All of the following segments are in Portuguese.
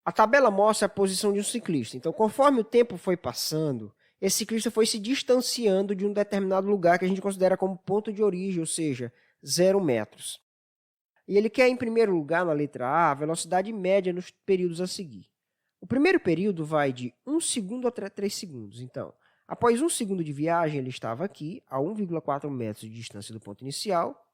A tabela mostra a posição de um ciclista. Então, conforme o tempo foi passando, esse ciclista foi se distanciando de um determinado lugar que a gente considera como ponto de origem, ou seja, 0 metros. E ele quer, em primeiro lugar, na letra A, a velocidade média nos períodos a seguir. O primeiro período vai de 1 segundo até 3 segundos. Então, após 1 segundo de viagem, ele estava aqui, a 1,4 metros de distância do ponto inicial,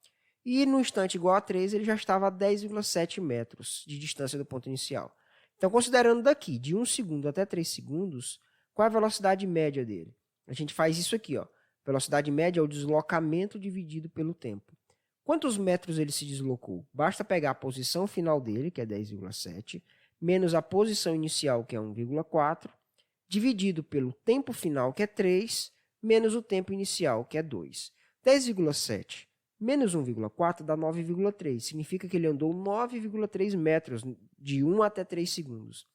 e no instante igual a 3, ele já estava a 10,7 metros de distância do ponto inicial. Então, considerando daqui, de 1 segundo até 3 segundos, qual é a velocidade média dele? A gente faz isso aqui, ó. Velocidade média é o deslocamento dividido pelo tempo. Quantos metros ele se deslocou? Basta pegar a posição final dele, que é 10,7, menos a posição inicial, que é 1,4, dividido pelo tempo final, que é 3, menos o tempo inicial, que é 2. 10,7 menos 1,4 dá 9,3. Significa que ele andou 9,3 metros de 1 até 3 segundos.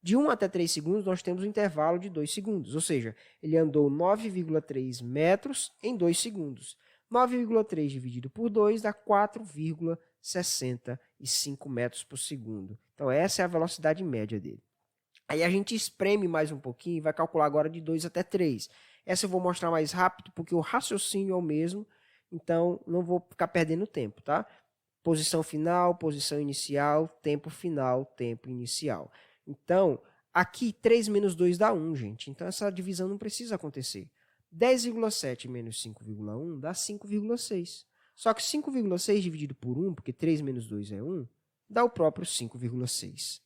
De 1 até 3 segundos, nós temos um intervalo de 2 segundos. Ou seja, ele andou 9,3 metros em 2 segundos. 9,3 dividido por 2 dá 4,65 metros por segundo. Então, essa é a velocidade média dele. Aí a gente espreme mais um pouquinho e vai calcular agora de 2 até 3. Essa eu vou mostrar mais rápido, porque o raciocínio é o mesmo, então não vou ficar perdendo tempo, tá? Posição final, posição inicial, tempo final, tempo inicial. Então, aqui 3 menos 2 dá 1, gente. Então, essa divisão não precisa acontecer. 10,7 menos 5,1 dá 5,6. Só que 5,6 dividido por 1, porque 3 menos 2 é 1, dá o próprio 5,6.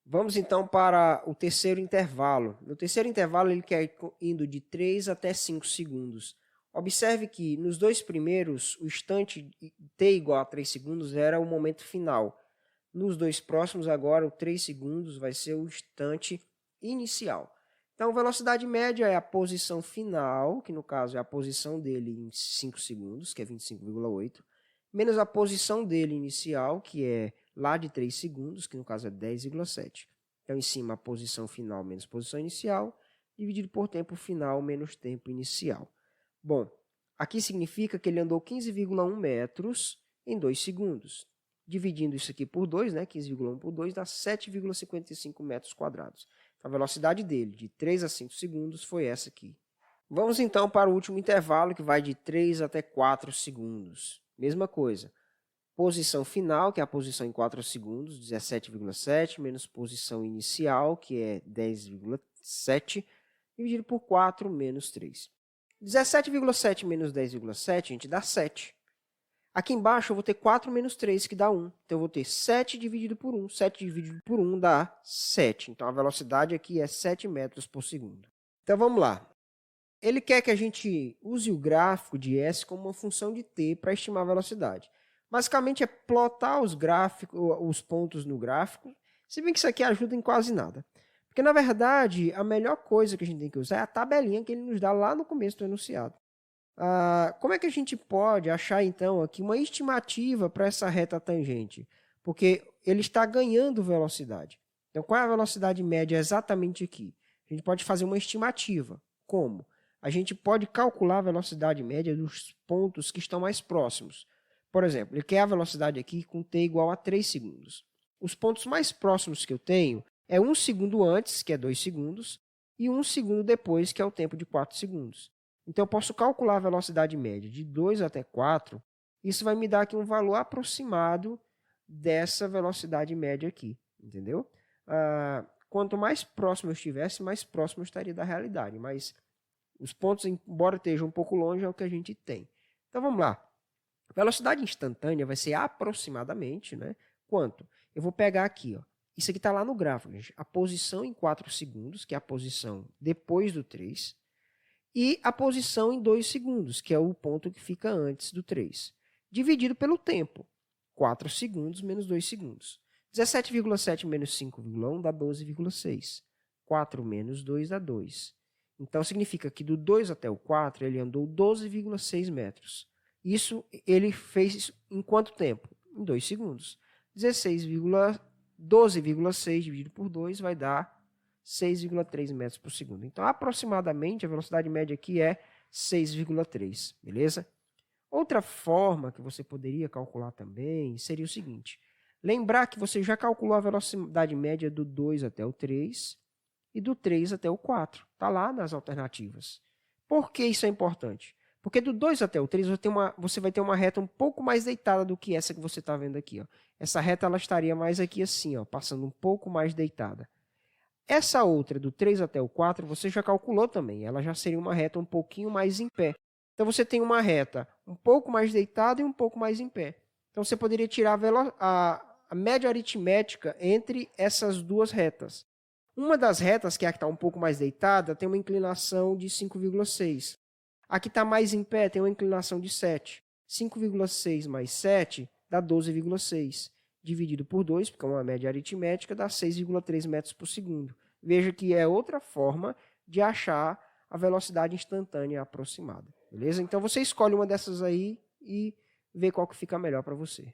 Vamos, então, para o terceiro intervalo. No terceiro intervalo, ele quer ir indo de 3 até 5 segundos. Observe que, nos dois primeiros, o instante t igual a 3 segundos era o momento final. Nos dois próximos, agora, o 3 segundos vai ser o instante inicial. Então, velocidade média é a posição final, que no caso é a posição dele em 5 segundos, que é 25,8, menos a posição dele inicial, que é lá de 3 segundos, que no caso é 10,7. Então, em cima, a posição final menos posição inicial, dividido por tempo final menos tempo inicial. Bom, aqui significa que ele andou 15,1 metros em 2 segundos. Dividindo isso aqui por 2, né, 15,1 por 2, dá 7,55 metros quadrados. Então, a velocidade dele, de 3 a 5 segundos, foi essa aqui. Vamos, então, para o último intervalo, que vai de 3 até 4 segundos. Mesma coisa. Posição final, que é a posição em 4 segundos, 17,7, menos posição inicial, que é 10,7, dividido por 4, menos 3. 17,7 menos 10,7, gente, dá 7. Aqui embaixo eu vou ter 4 menos 3, que dá 1. Então, eu vou ter 7 dividido por 1. 7 dividido por 1 dá 7. Então, a velocidade aqui é 7 metros por segundo. Então, vamos lá. Ele quer que a gente use o gráfico de S como uma função de t para estimar a velocidade. Basicamente, é plotar os pontos no gráfico, se bem que isso aqui ajuda em quase nada. Porque, na verdade, a melhor coisa que a gente tem que usar é a tabelinha que ele nos dá lá no começo do enunciado. Como é que a gente pode achar, então, aqui uma estimativa para essa reta tangente? Porque ele está ganhando velocidade. Então, qual é a velocidade média exatamente aqui? A gente pode fazer uma estimativa. Como? A gente pode calcular a velocidade média dos pontos que estão mais próximos. Por exemplo, ele quer a velocidade aqui com t igual a 3 segundos. Os pontos mais próximos que eu tenho é 1 segundo antes, que é 2 segundos, e 1 segundo depois, que é o tempo de 4 segundos. Então, eu posso calcular a velocidade média de 2 até 4. Isso vai me dar aqui um valor aproximado dessa velocidade média aqui, entendeu? Quanto mais próximo eu estivesse, mais próximo eu estaria da realidade. Mas os pontos, embora estejam um pouco longe, é o que a gente tem. Então, vamos lá. A velocidade instantânea vai ser aproximadamente, né? Quanto? Eu vou pegar aqui, ó. Isso aqui está lá no gráfico, gente. A posição em 4 segundos, que é a posição depois do 3, e a posição em 2 segundos, que é o ponto que fica antes do 3, dividido pelo tempo. 4 segundos menos 2 segundos. 17,7 menos 5,1 dá 12,6. 4 menos 2 dá 2. Então, significa que do 2 até o 4, ele andou 12,6 metros. Isso ele fez em quanto tempo? Em 2 segundos. 12,6 dividido por 2 vai dar 6,3 metros por segundo. Então, aproximadamente, a velocidade média aqui é 6,3, beleza? Outra forma que você poderia calcular também seria o seguinte. Lembrar que você já calculou a velocidade média do 2 até o 3 e do 3 até o 4. Está lá nas alternativas. Por que isso é importante? Porque do 2 até o 3 você vai ter uma reta um pouco mais deitada do que essa que você está vendo aqui. Ó. Essa reta ela estaria mais aqui assim, ó, passando um pouco mais deitada. Essa outra, do 3 até o 4, você já calculou também. Ela já seria uma reta um pouquinho mais em pé. Então, você tem uma reta um pouco mais deitada e um pouco mais em pé. Então, você poderia tirar a média aritmética entre essas duas retas. Uma das retas, que é a que está um pouco mais deitada, tem uma inclinação de 5,6. A que está mais em pé tem uma inclinação de 7. 5,6 mais 7 dá 12,6. Dividido por 2, porque é uma média aritmética, dá 6,3 metros por segundo. Veja que é outra forma de achar a velocidade instantânea aproximada. Beleza? Então, você escolhe uma dessas aí e vê qual que fica melhor para você.